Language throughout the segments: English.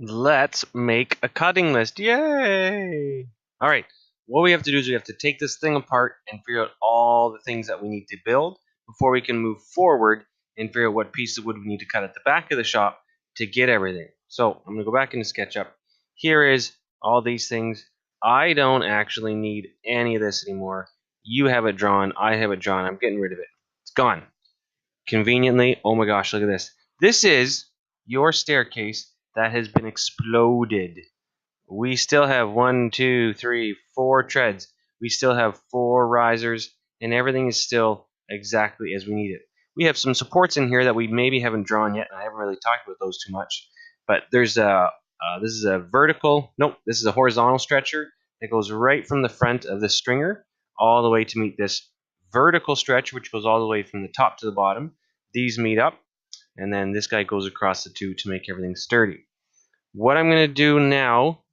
Let's make a cutting list. Yay! All right. What we have to do is we have to take this thing apart and figure out all the things that we need to build before we can move forward and figure out what piece of wood we need to cut at the back of the shop to get everything. So I'm going to go back into SketchUp. Here is all these things. I don't actually need any of this anymore. You have it drawn. I have it drawn. I'm getting rid of it. It's gone. Conveniently, oh my gosh, look at this. This is your staircase that has been exploded. We still have 1, 2, 3, 4 treads. We still have 4 risers, and everything is still exactly as we need it. We have some supports in here that we maybe haven't drawn yet, and I haven't really talked about those too much. But there's this is a vertical, nope, this is a horizontal stretcher that goes right from the front of the stringer all the way to meet this vertical stretch, which goes all the way from the top to the bottom. These meet up, and then this guy goes across the two to make everything sturdy. What I'm going to do now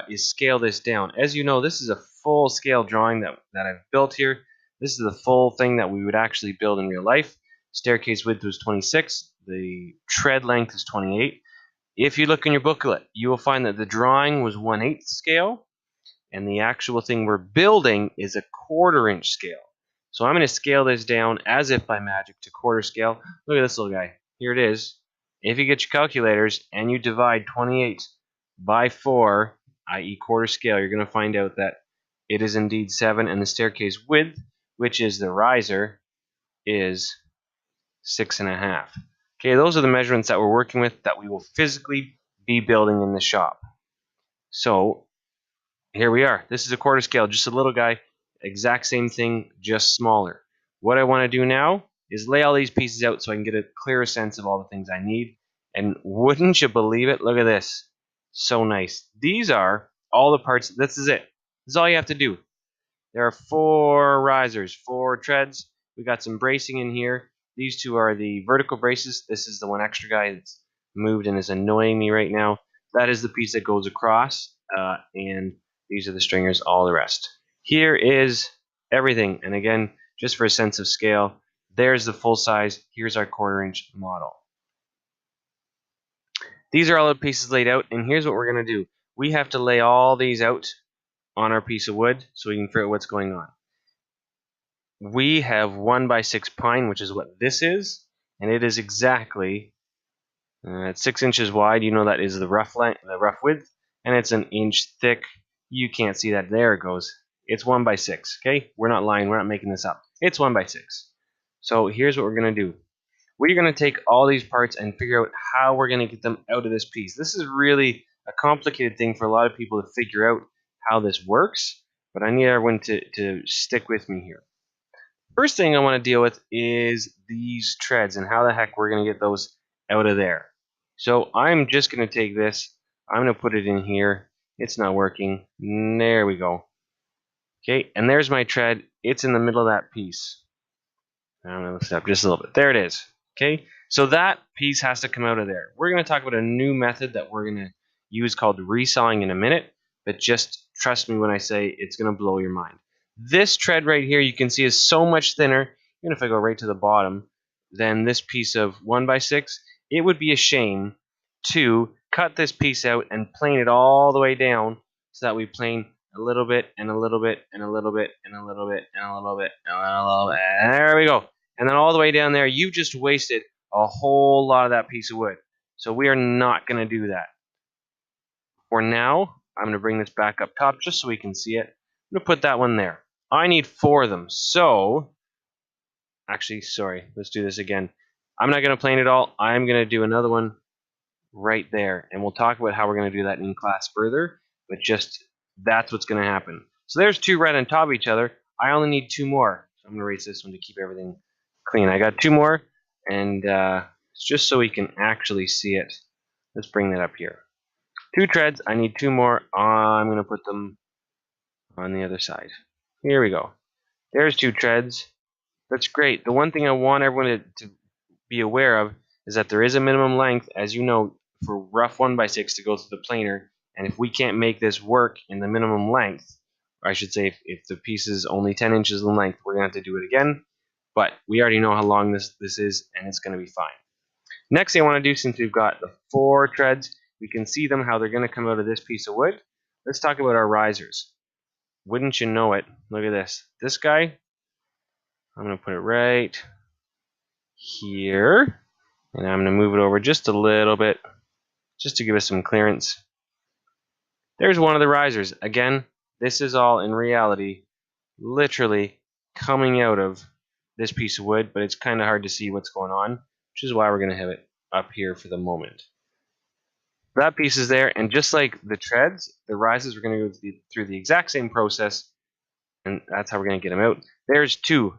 is scale this down. As you know, this is a full scale drawing that I've built here. This is the full thing that we would actually build in real life. Staircase width was 26. The tread length is 28. If you look in your booklet, you will find that the drawing was 1/8 scale, and the actual thing we're building is a 1/4 inch scale. So I'm going to scale this down as if by magic to 1/4 scale. Look at this little guy. Here it is. If you get your calculators and you divide 28 by 4, i.e. 1/4 scale, you're going to find out that it is indeed 7, and the staircase width, which is the riser, is 6.5. Okay, those are the measurements that we're working with that we will physically be building in the shop. So here we are. This is a 1/4 scale, just a little guy, exact same thing, just smaller. What I want to do now is lay all these pieces out so I can get a clearer sense of all the things I need. And wouldn't you believe it? Look at this. So nice. These are all the parts. This is it. This is all you have to do. There are 4 risers, 4 treads. We got some bracing in here. These two are the vertical braces. This is the one extra guy that's moved and is annoying me right now. That is the piece that goes across, and these are the stringers, all the rest. Here is everything, and again, just for a sense of scale, there's the full size. Here's our 1/4 inch model. These are all the pieces laid out, and here's what we're going to do. We have to lay all these out on our piece of wood so we can figure out what's going on. We have 1x6 pine, which is what this is, and it is exactly it's 6 inches wide. You know that is the rough length, the rough width, and it's 1 inch thick. You can't see that. There it goes. It's 1x6. Okay, we're not lying. We're not making this up. It's 1x6. So here's what we're gonna do. We're gonna take all these parts and figure out how we're gonna get them out of this piece. This is really a complicated thing for a lot of people to figure out how this works, but I need everyone to stick with me here. First thing I want to deal with is these treads and how the heck we're going to get those out of there. So I'm just going to take this, I'm going to put it in here. It's not working. There we go. Okay, and there's my tread. It's in the middle of that piece. I'm going to lift it up just a little bit. There it is. Okay, so that piece has to come out of there. We're going to talk about a new method that we're going to use called resawing in a minute, but just trust me when I say it's going to blow your mind. This tread right here, you can see, is so much thinner, even if I go right to the bottom, than this piece of 1x6. It would be a shame to cut this piece out and plane it all the way down so that we plane a little bit and a little bit and a little bit and a little bit and a little bit and a little bit. And there we go. And then all the way down there, you just wasted a whole lot of that piece of wood. So we are not going to do that. For now, I'm going to bring this back up top just so we can see it. I'm going to put that one there. I need 4 of them. So, actually, sorry, let's do this again. I'm not going to plane it all. I'm going to do another one right there. And we'll talk about how we're going to do that in class further. But just, that's what's going to happen. So there's 2 right on top of each other. I only need 2 more. So I'm going to erase this one to keep everything clean. I got 2 more. And just so we can actually see it, let's bring that up here. 2 treads. I need 2 more. I'm going to put them on the other side. Here we go. There's 2 treads. That's great. The one thing I want everyone to be aware of is that there is a minimum length, as you know, for rough 1x6 to go through the planer. And if we can't make this work in the minimum length, or I should say if the piece is only 10 inches in length, we're going to have to do it again. But we already know how long this is, and it's going to be fine. Next thing I want to do, since we've got the 4 treads, We can see them, how they're going to come out of this piece of wood. Let's talk about our risers. Wouldn't you know it, look at this. This guy, I'm going to put it right here, and I'm going to move it over just a little bit, just to give us some clearance. There's one of the risers. Again, this is all in reality literally coming out of this piece of wood, but it's kind of hard to see what's going on, which is why we're going to have it up here for the moment. That piece is there, and just like the treads, the risers, we're going to go through the exact same process, and that's how we're going to get them out. There's two.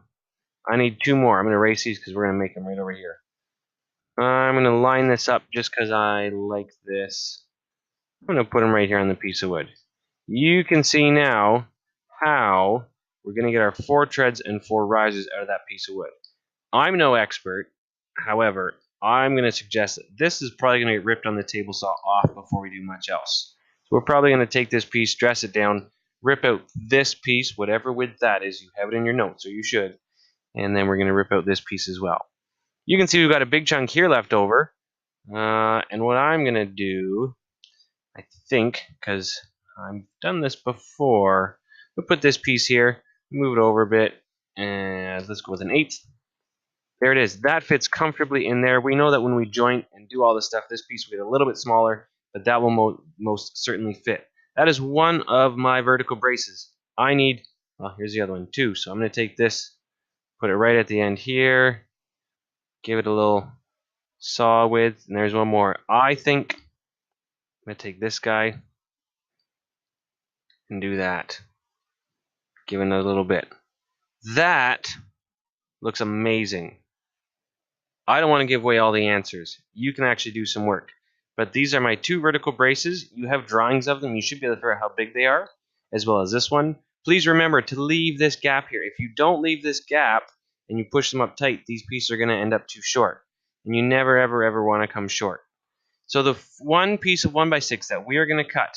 I need two more. I'm going to erase these because we're going to make them right over here. I'm going to line this up just because I like this. I'm going to put them right here on the piece of wood. You can see now how we're going to get our 4 treads and 4 risers out of that piece of wood. I'm no expert. However, I'm going to suggest that this is probably going to get ripped on the table saw off before we do much else. So we're probably going to take this piece, dress it down, rip out this piece, whatever width that is. You have it in your notes, so you should. And then we're going to rip out this piece as well. You can see we've got a big chunk here left over. And what I'm going to do, I think, because I've done this before, we'll put this piece here, move it over a bit, and let's go with an 1/8. There it is. That fits comfortably in there. We know that when we joint and do all this stuff, this piece will get a little bit smaller, but that will most certainly fit. That is one of my vertical braces. I need, well, here's the other one too. So I'm going to take this, put it right at the end here, give it a little saw width, and there's one more. I think I'm going to take this guy and do that. Give it a little bit. That looks amazing. I don't want to give away all the answers. You can actually do some work. But these are my 2 vertical braces. You have drawings of them. You should be able to figure out how big they are, as well as this one. Please remember to leave this gap here. If you don't leave this gap and you push them up tight, these pieces are going to end up too short. And you never, ever, ever want to come short. So the one piece of 1x6 that we are going to cut,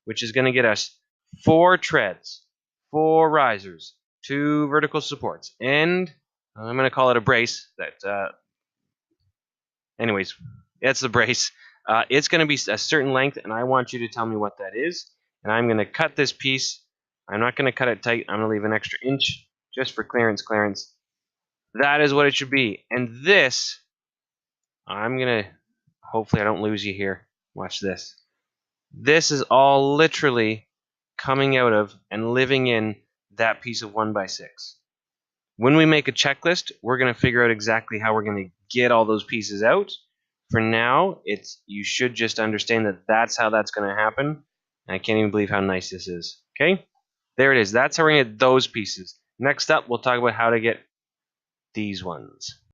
which is going to get us 4 treads, 4 risers, 2 vertical supports, and I'm going to call it a brace. Anyways, that's the brace. It's going to be a certain length, and I want you to tell me what that is. And I'm going to cut this piece. I'm not going to cut it tight. I'm going to leave an extra inch just for clearance. That is what it should be. And this, I'm going to, hopefully I don't lose you here. Watch this. This is all literally coming out of and living in that piece of 1x6. When we make a checklist, we're going to figure out exactly how we're going to get all those pieces out. For now, you should just understand that that's how that's going to happen. And I can't even believe how nice this is. Okay? There it is. That's how we're going to get those pieces. Next up, we'll talk about how to get these ones.